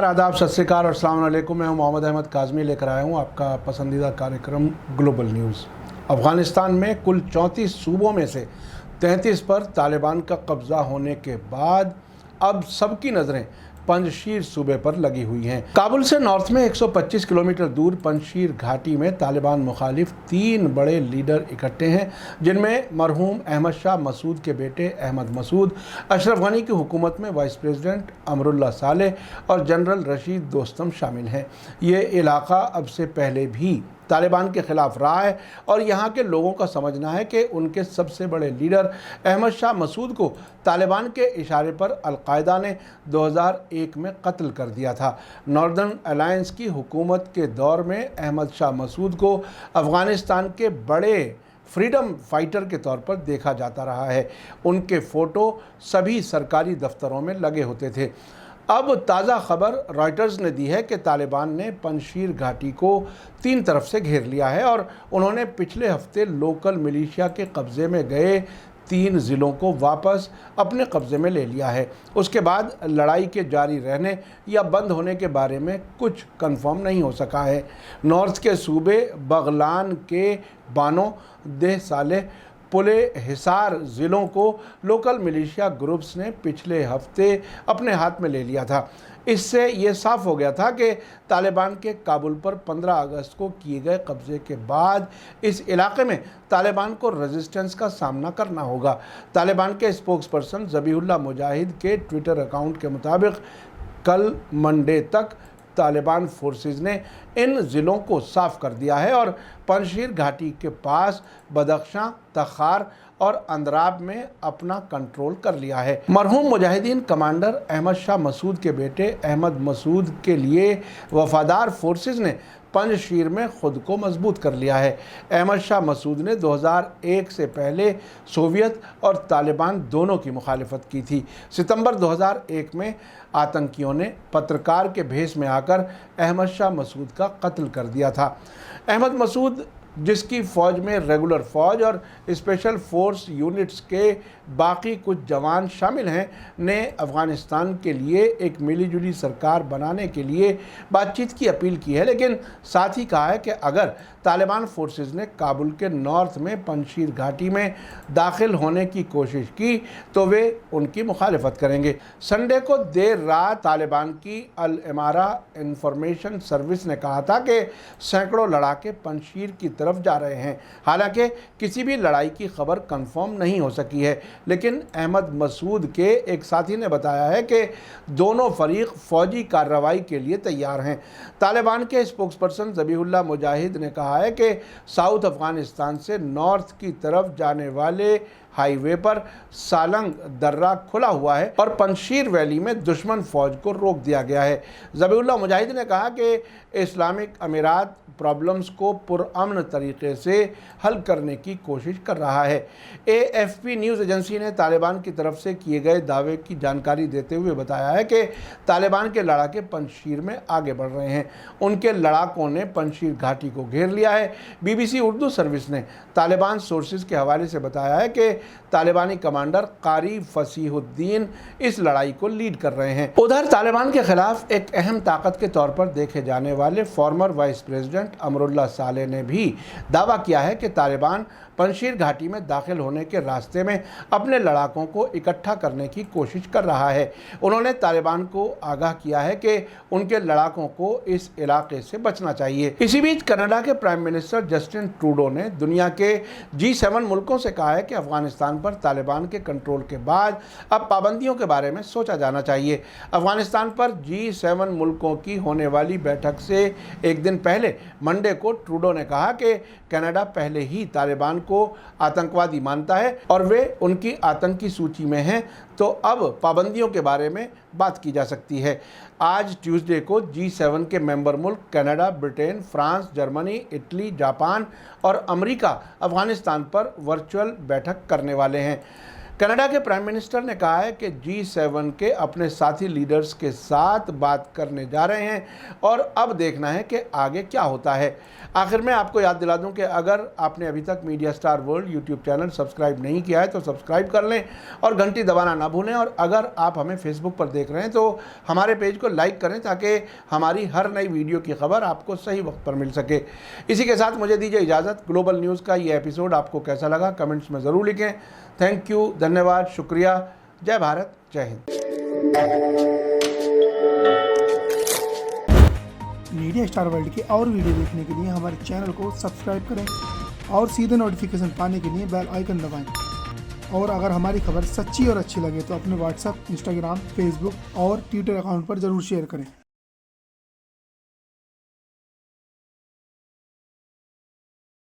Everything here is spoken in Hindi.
आदाब, सत श्री अकाल और अस्सलाम वालेकुम। मैं हूं मोहम्मद अहमद काज़मी, लेकर आया हूं आपका पसंदीदा कार्यक्रम ग्लोबल न्यूज़। अफ़गानिस्तान में कुल 34 सूबों में से 33 पर तालिबान का कब्ज़ा होने के बाद अब सबकी नज़रें पंजशीर सूबे पर लगी हुई हैं। काबुल से नॉर्थ में 125 किलोमीटर दूर पंजशीर घाटी में तालिबान मुखालिफ 3 बड़े लीडर इकट्ठे हैं, जिनमें मरहूम अहमद शाह मसूद के बेटे अहमद मसूद, अशरफ गनी की हुकूमत में वाइस प्रेसिडेंट अमरुल्लाह सालेह और जनरल रशीद दोस्तम शामिल हैं। ये इलाका अब से पहले भी तालिबान के ख़िलाफ़ रहा है और यहाँ के लोगों का समझना है कि उनके सबसे बड़े लीडर अहमद शाह मसूद को तालिबान के इशारे पर अलकायदा ने 2001 में कत्ल कर दिया था। नॉर्दर्न अलायंस की हुकूमत के दौर में अहमद शाह मसूद को अफ़गानिस्तान के बड़े फ्रीडम फाइटर के तौर पर देखा जाता रहा है। उनके फ़ोटो सभी सरकारी दफ्तरों में लगे होते थे। अब ताज़ा खबर रॉयटर्स ने दी है कि तालिबान ने पंजशीर घाटी को 3 तरफ से घेर लिया है और उन्होंने पिछले हफ्ते लोकल मिलिशिया के कब्ज़े में गए 3 ज़िलों को वापस अपने कब्ज़े में ले लिया है। उसके बाद लड़ाई के जारी रहने या बंद होने के बारे में कुछ कंफर्म नहीं हो सका है। नॉर्थ के सूबे बगलान के बानो, देह सालेह, पुले हिसार ज़िलों को लोकल मिलिशिया ग्रुप्स ने पिछले हफ्ते अपने हाथ में ले लिया था। इससे ये साफ हो गया था कि तालिबान के काबुल पर 15 अगस्त को किए गए कब्ज़े के बाद इस इलाके में तालिबान को रेजिस्टेंस का सामना करना होगा। तालिबान के स्पोक्सपर्सन ज़बीहुल्लाह मुजाहिद के ट्विटर अकाउंट के मुताबिक कल मंडे तक तालिबान फोर्सेस ने इन ज़िलों को साफ़ कर दिया है और पंजशीर घाटी के पास बदख्शां, तखार और अंद्राब में अपना कंट्रोल कर लिया है। मरहूम मुजाहिदीन कमांडर अहमद शाह मसूद के बेटे अहमद मसूद के लिए वफादार फोर्सेस ने पंजशीर में ख़ुद को मजबूत कर लिया है। अहमद शाह मसूद ने 2001 से पहले सोवियत और तालिबान दोनों की मुखालिफत की थी। सितंबर 2001 में आतंकियों ने पत्रकार के भेष में आकर अहमद शाह मसूद का कत्ल कर दिया था। अहमद मसूद, जिसकी फ़ौज में रेगुलर फ़ौज और स्पेशल फोर्स यूनिट्स के बाकी कुछ जवान शामिल हैं, ने अफ़गानिस्तान के लिए एक मिलीजुली सरकार बनाने के लिए बातचीत की अपील की है, लेकिन साथ ही कहा है कि अगर तालिबान फोर्सेस ने काबुल के नॉर्थ में पंजशीर घाटी में दाखिल होने की कोशिश की तो वे उनकी मुखालिफत करेंगे। संडे को देर रात तालिबान की अल इमारा इंफॉर्मेशन सर्विस ने कहा था कि सैकड़ों लड़ाके पंजशीर की तरफ जा रहे हैं। हालांकि किसी भी लड़ाई की खबर कंफर्म नहीं हो सकी है, लेकिन अहमद मसूद के एक साथी ने बताया है कि दोनों फरीक फ़ौजी कार्रवाई के लिए तैयार हैं। तालिबान के स्पोक्सपर्सन ज़बीहुल्लाह मुजाहिद ने कहा है कि साउथ अफ़गानिस्तान से नॉर्थ की तरफ जाने वाले हाईवे पर सालंग दर्रा खुला हुआ है और पंजशीर वैली में दुश्मन फ़ौज को रोक दिया गया है। ज़बीहुल्लाह मुजाहिद ने कहा कि इस्लामिक अमीरात प्रॉब्लम्स को पुरअमन तरीके से हल करने की कोशिश कर रहा है। AFP न्यूज़ एजेंसी ने तालिबान की तरफ से किए गए दावे की जानकारी देते हुए बताया है कि तालिबान के लड़ाके पंजशीर में आगे बढ़ रहे हैं। उनके लड़ाकों ने पंजशीर घाटी को घेर लिया है। BBC उर्दू सर्विस ने तालिबान सोर्सेज के हवाले से बताया है कि तालिबानी कमांडर कारी फसीहुद्दीन इस लड़ाई को लीड कर रहे हैं। उधर तालिबान के खिलाफ एक अहम ताकत के तौर पर देखे जाने वाले farmer vice president Amrullah Saleh ने भी दावा किया है कि तालिबान पंजशीर घाटी में दाखिल होने के रास्ते में अपने लड़ाकों को इकट्ठा करने की कोशिश कर रहा है। उन्होंने तालिबान को आगाह किया है कि उनके लड़ाकों को इस इलाके से बचना चाहिए। इसी बीच कनाडा के प्राइम मिनिस्टर जस्टिन ट्रूडो ने दुनिया के G7 मुल्कों से कहा है कि अफ़गानिस्तान पर तालिबान के कंट्रोल के बाद अब पाबंदियों के बारे में सोचा जाना चाहिए। अफ़गानिस्तान पर G7 मुल्कों की होने वाली बैठक से एक दिन पहले मंडे को ट्रूडो ने कहा कि कनाडा पहले ही तालिबान को आतंकवादी मानता है और वे उनकी आतंकी सूची में हैं, तो अब पाबंदियों के बारे में बात की जा सकती है। आज ट्यूसडे को G7 के मेंबर मुल्क Canada, Britain, France, Germany, Italy, Japan और अमेरिका अफ़गानिस्तान पर वर्चुअल बैठक करने वाले हैं। कनाडा के प्राइम मिनिस्टर ने कहा है कि G7 के अपने साथी लीडर्स के साथ बात करने जा रहे हैं और अब देखना है कि आगे क्या होता है। आखिर में आपको याद दिला दूं कि अगर आपने अभी तक media star world YouTube channel subscribe नहीं किया है तो सब्सक्राइब कर लें और घंटी दबाना ना भूलें। और अगर आप हमें फेसबुक पर देख रहे हैं तो हमारे पेज को लाइक करें ताकि हमारी हर नई वीडियो की खबर आपको सही वक्त पर मिल सके। इसी के साथ मुझे दीजिए इजाज़त। ग्लोबल न्यूज़ का ये एपिसोड आपको कैसा लगा कमेंट्स में ज़रूर लिखें। थैंक यू, धन्यवाद, शुक्रिया। जय भारत, जय हिंद। मीडिया स्टार वर्ल्ड के और वीडियो देखने के लिए हमारे चैनल को सब्सक्राइब करें और सीधे नोटिफिकेशन पाने के लिए बेल आइकन दबाएं। और अगर हमारी खबर सच्ची और अच्छी लगे तो अपने व्हाट्सएप, इंस्टाग्राम, फेसबुक और ट्विटर अकाउंट पर ज़रूर शेयर करें।